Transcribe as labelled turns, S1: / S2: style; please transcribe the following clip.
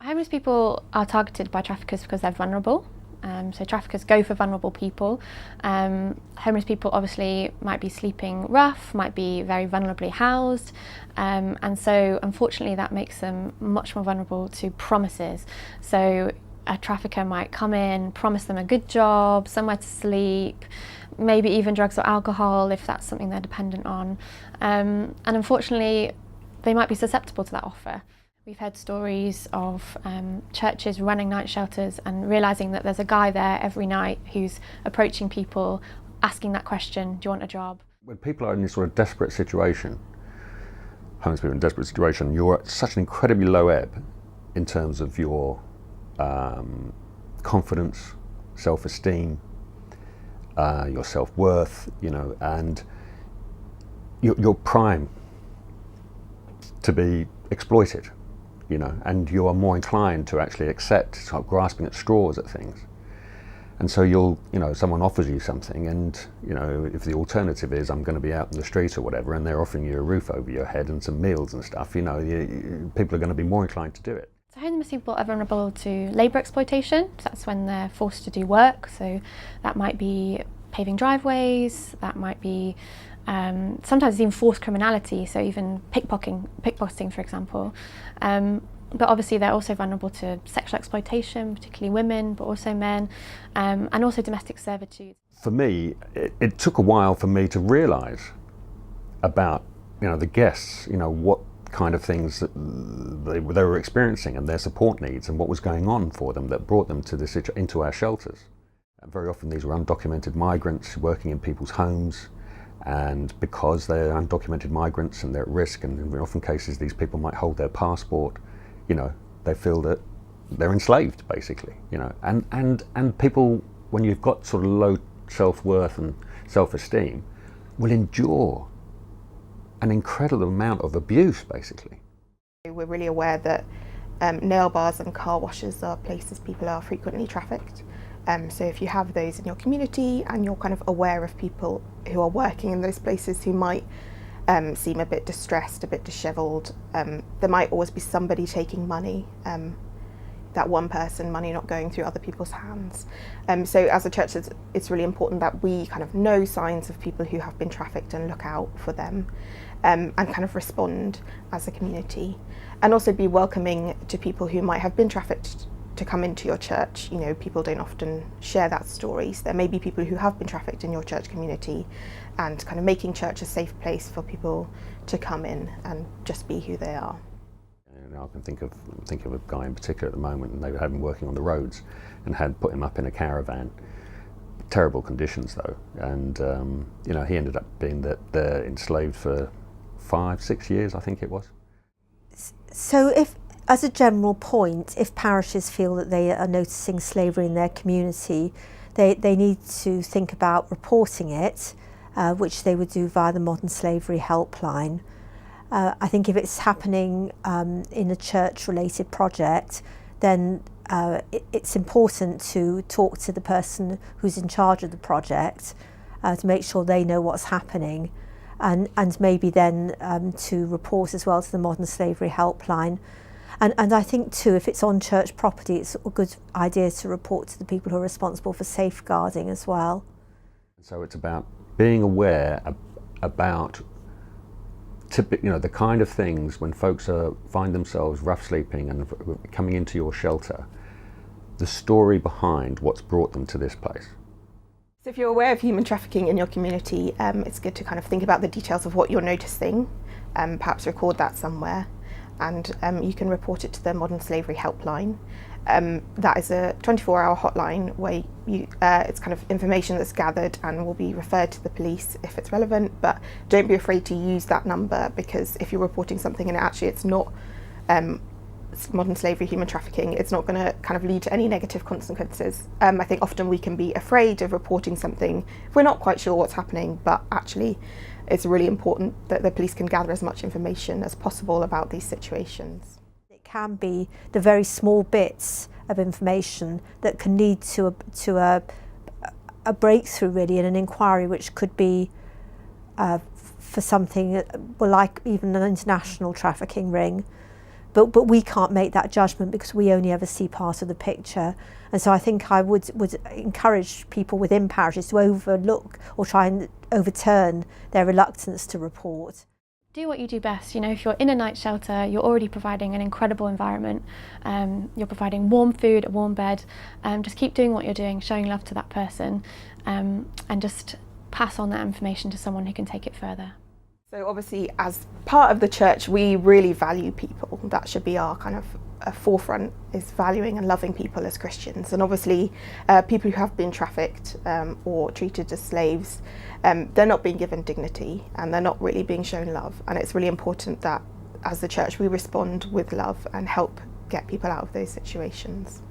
S1: Homeless people are targeted by traffickers because they're vulnerable. So traffickers go for vulnerable people. Homeless people obviously might be sleeping rough, might be very vulnerably housed, and so unfortunately that makes them much more vulnerable to promises. So a trafficker might come in, promise them a good job, somewhere to sleep, maybe even drugs or alcohol if that's something they're dependent on, and unfortunately they might be susceptible to that offer. We've heard stories of churches running night shelters and realising that there's a guy there every night who's approaching people, asking that question, do you want a job?
S2: When people are in this sort of desperate situation, homeless people in a desperate situation, you're at such an incredibly low ebb in terms of your confidence, self-esteem, your self-worth, and you're prime to be exploited. And you are more inclined to actually start grasping at straws at things. And so someone offers you something, and if the alternative is I'm going to be out in the street or whatever, and they're offering you a roof over your head and some meals and stuff, people are going to be more inclined to do it.
S1: So homeless people are vulnerable to labour exploitation. So that's when they're forced to do work. So that might be paving driveways, that might be sometimes even forced criminality, so even pickpocketing for example. But obviously they're also vulnerable to sexual exploitation, particularly women, but also men, and also domestic servitude.
S2: For me, it took a while for me to realise about the guests, what kind of things that they were experiencing and their support needs and what was going on for them that brought them to into our shelters. And very often these were undocumented migrants working in people's homes. And because they're undocumented migrants and they're at risk, and in often cases these people might hold their passport, they feel that they're enslaved basically, and people, when you've got sort of low self-worth and self-esteem, will endure an incredible amount of abuse basically.
S3: We're really aware that nail bars and car washes are places people are frequently trafficked. So if you have those in your community and you're kind of aware of people who are working in those places who might seem a bit distressed, a bit dishevelled, there might always be somebody taking money, that one person, money not going through other people's hands. So as a church, it's really important that we kind of know signs of people who have been trafficked and look out for them, and kind of respond as a community, and also be welcoming to people who might have been trafficked to come into your church. People don't often share that story. So there may be people who have been trafficked in your church community, and kind of making church a safe place for people to come in and just be who they are.
S2: I can think of a guy in particular at the moment, and they had him working on the roads and had put him up in a caravan. Terrible conditions though, and he ended up being they're enslaved for 5-6 years, I think it was.
S4: So as a general point, if parishes feel that they are noticing slavery in their community, they need to think about reporting it, which they would do via the Modern Slavery Helpline. I think if it's happening in a church-related project, then it's important to talk to the person who's in charge of the project to make sure they know what's happening, and maybe then to report as well to the Modern Slavery Helpline. And I think too, if it's on church property, it's a good idea to report to the people who are responsible for safeguarding as well.
S2: So it's about being aware about the kind of things when folks find themselves rough sleeping and coming into your shelter, the story behind what's brought them to this place.
S3: So if you're aware of human trafficking in your community, it's good to kind of think about the details of what you're noticing, perhaps record that somewhere, and you can report it to the Modern Slavery Helpline. That is a 24-hour hotline where it's kind of information that's gathered and will be referred to the police if it's relevant, but don't be afraid to use that number, because if you're reporting something and actually it's not modern slavery, human trafficking, it's not going to kind of lead to any negative consequences. I think often we can be afraid of reporting something if we're not quite sure what's happening, but actually it's really important that the police can gather as much information as possible about these situations.
S4: It can be the very small bits of information that can lead to a breakthrough really in an inquiry, which could be for something like even an international trafficking ring. but we can't make that judgment because we only ever see part of the picture. And so I think I would encourage people within parishes to overlook or try and overturn their reluctance to report.
S1: Do what you do best. You know, if you're in a night shelter, you're already providing an incredible environment. You're providing warm food, a warm bed. Just keep doing what you're doing, showing love to that person, and just pass on that information to someone who can take it further.
S3: So obviously, as part of the church, we really value people. That should be our kind of forefront, is valuing and loving people as Christians. And obviously, people who have been trafficked or treated as slaves, they're not being given dignity and they're not really being shown love. And it's really important that as the church we respond with love and help get people out of those situations.